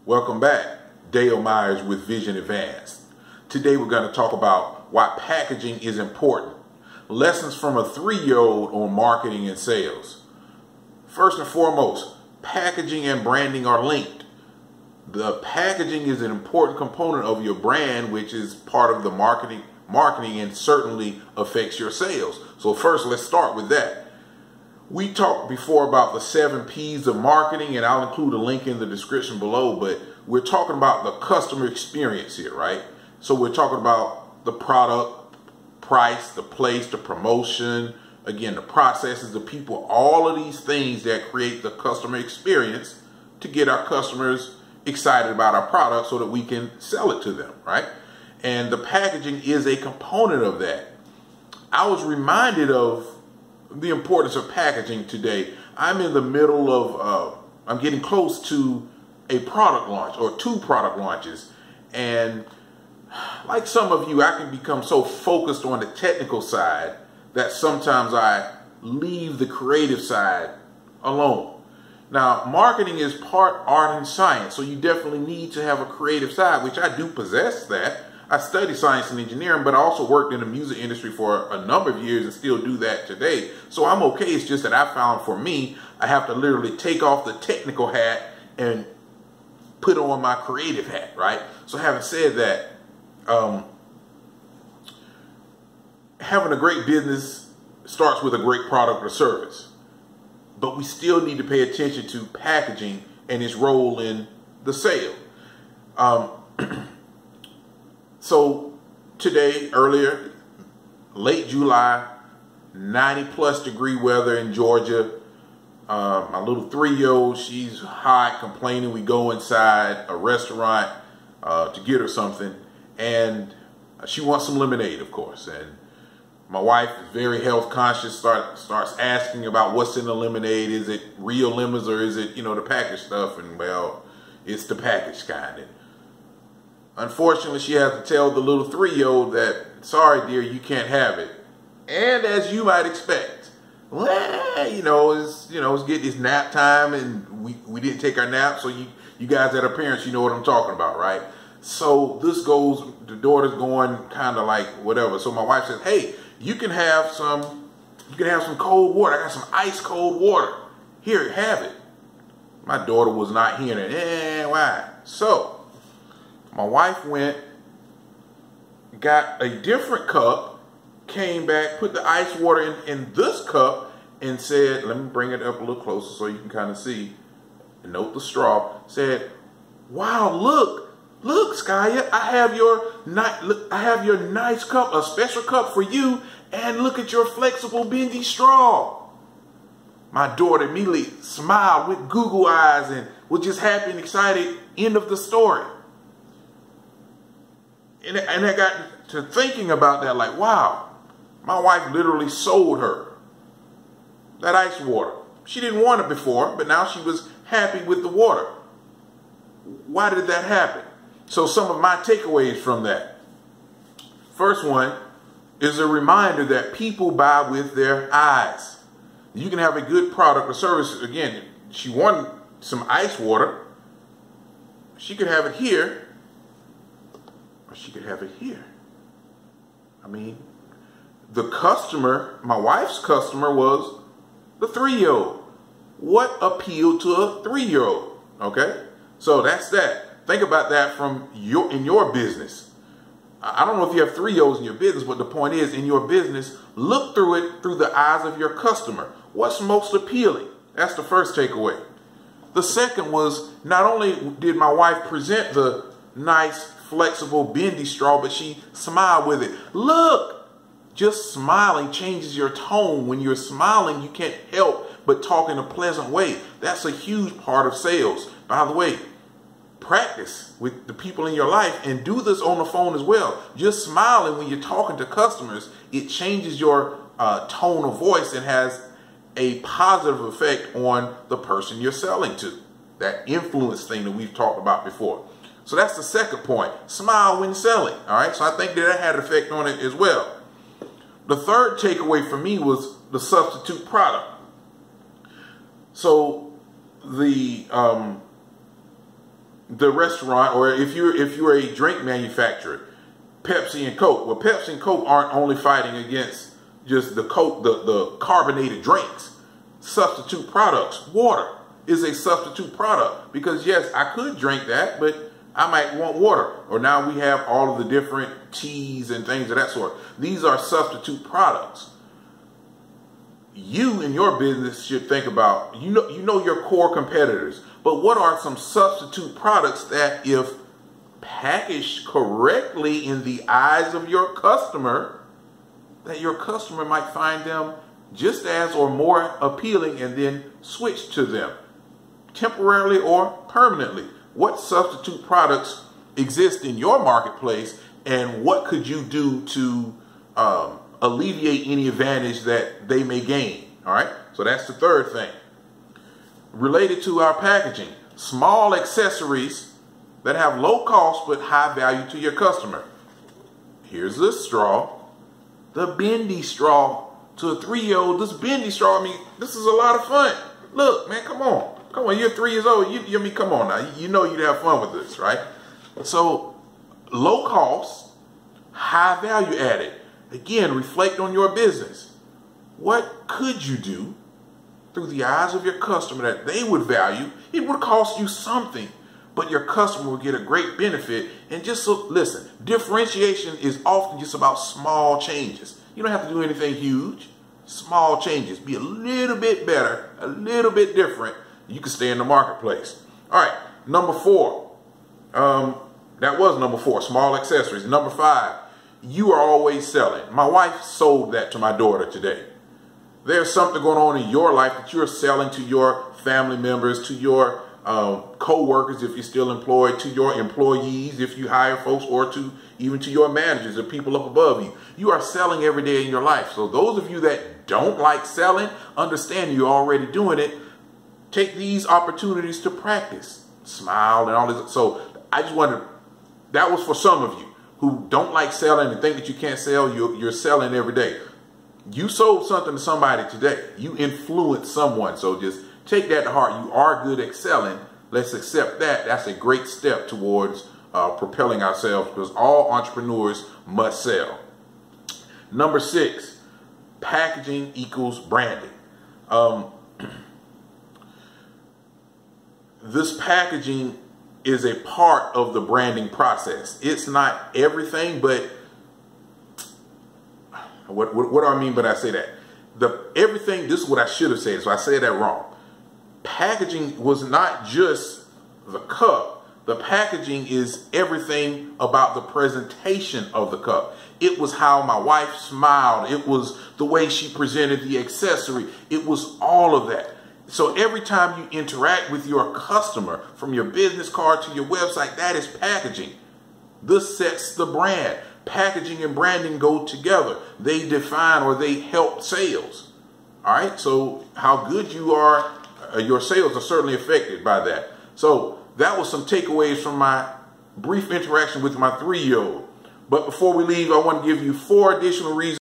Welcome back. Dale Myers with Vision Advanced. Today we're going to talk about why packaging is important. Lessons from a 3-year-old on marketing and sales. First and foremost, packaging and branding are linked. The packaging is an important component of your brand, which is part of the marketing and certainly affects your sales. So first, let's start with that. We talked before about the 7 P's of marketing, and I'll include a link in the description below, but we're talking about the customer experience here, right? So we're talking about the product, price, the place, the promotion, again, the processes, the people, all of these things that create the customer experience to get our customers excited about our product so that we can sell it to them, right? And the packaging is a component of that. I was reminded of the importance of packaging today. I'm in the middle of, I'm getting close to a product launch or 2 product launches. And like some of you, I can become so focused on the technical side that sometimes I leave the creative side alone. Now, marketing is part art and science, so you definitely need to have a creative side, which I do possess that. I studied science and engineering, but I also worked in the music industry for a number of years and still do that today. So I'm okay. It's just that I found for me, I have to literally take off the technical hat and put on my creative hat, right? So having said that, having a great business starts with a great product or service. But we still need to pay attention to packaging and its role in the sale. So today, earlier, late July, 90+ degree weather in Georgia. My little 3-year-old, she's hot, complaining. We go inside a restaurant to get her something, and she wants some lemonade, of course. And my wife is very health conscious, starts asking about what's in the lemonade. Is it real lemons or is it, you know, the packaged stuff? And well, it's the packaged kind. And unfortunately, she has to tell the little 3-year-old that, sorry, dear, you can't have it. And as you might expect, well, it's getting this nap time, and we didn't take our nap. So you guys that are parents, you know what I'm talking about, right? So this goes, the daughter's going kind of like whatever. So my wife says, hey, you can have some cold water. I got some ice cold water. Here, have it. My daughter was not hearing it. Why? So my wife went, got a different cup, came back, put the ice water in this cup, and said, let me bring it up a little closer so you can kind of see, note the straw, said, wow, look, Skya, I have your nice cup, a special cup for you, and look at your flexible bendy straw. My daughter immediately smiled with Google eyes and was just happy and excited. End of the story. And I got to thinking about that, like, wow, my wife literally sold her that ice water. She didn't want it before, but now she was happy with the water. Why did that happen? So some of my takeaways from that. First one is a reminder that people buy with their eyes. You can have a good product or service. Again, she wanted some ice water. She could have it here, or she could have it here. I mean, the customer, my wife's customer, was the 3-year-old. What appealed to a 3-year-old? Okay, so that's that. Think about that in your business. I don't know if you have 3-year-olds in your business, but the point is, in your business, look through it through the eyes of your customer. What's most appealing? That's the first takeaway. The second was, not only did my wife present the nice, flexible, bendy straw, but she smiled with it. Look, just smiling changes your tone. When you're smiling, you can't help but talk in a pleasant way. That's a huge part of sales. By the way, practice with the people in your life and do this on the phone as well. Just smiling when you're talking to customers, it changes your tone of voice and has a positive effect on the person you're selling to. That influence thing that we've talked about before. So that's the second point. Smile when selling. All right. So I think that had an effect on it as well. The third takeaway for me was the substitute product. So the the restaurant, or if you're a drink manufacturer, Pepsi and Coke. Well, Pepsi and Coke aren't only fighting against just the Coke, the carbonated drinks. Substitute products. Water is a substitute product, because yes, I could drink that, but I might want water. Or now we have all of the different teas and things of that sort. These are substitute products. You in your business should think about, you know your core competitors, but what are some substitute products that, if packaged correctly in the eyes of your customer, that your customer might find them just as or more appealing and then switch to them temporarily or permanently? What substitute products exist in your marketplace, and what could you do to alleviate any advantage that they may gain? All right, so that's the third thing. Related to our packaging, small accessories that have low cost but high value to your customer. Here's this straw, the bendy straw. To a 3-year-old, this bendy straw, I mean, this is a lot of fun. Look, man, come on. Come on, you're 3 years old. You mean, come on now. You know you'd have fun with this, right? So, low cost, high value added. Again, reflect on your business. What could you do through the eyes of your customer that they would value? It would cost you something, but your customer will get a great benefit. And just so, listen, differentiation is often just about small changes. You don't have to do anything huge. Small changes. Be a little bit better, a little bit different. You can stay in the marketplace. All right, number 4. That was number 4, small accessories. Number 5, you are always selling. My wife sold that to my daughter today. There's something going on in your life that you're selling to your family members, to your co-workers if you're still employed, to your employees if you hire folks, or to even to your managers or people up above you. You are selling every day in your life. So those of you that don't like selling, understand you're already doing it. Take these opportunities to practice. Smile and all this. So I just wanted, that was for some of you who don't like selling and think that you can't sell. You're selling every day. You sold something to somebody today. You influenced someone. So just take that to heart. You are good at selling. Let's accept that. That's a great step towards propelling ourselves, because all entrepreneurs must sell. Number 6, packaging equals branding. This packaging is a part of the branding process. It's not everything, but what do I mean by I say that? Everything, this is what I should have said, so I said that wrong. Packaging was not just the cup. The packaging is everything about the presentation of the cup. It was how my wife smiled. It was the way she presented the accessory. It was all of that. So every time you interact with your customer, from your business card to your website, that is packaging. This sets the brand. Packaging and branding go together. They define, or they help sales. All right. So how good you are, your sales are certainly affected by that. So that was some takeaways from my brief interaction with my 3-year-old. But before we leave, I want to give you 4 additional reasons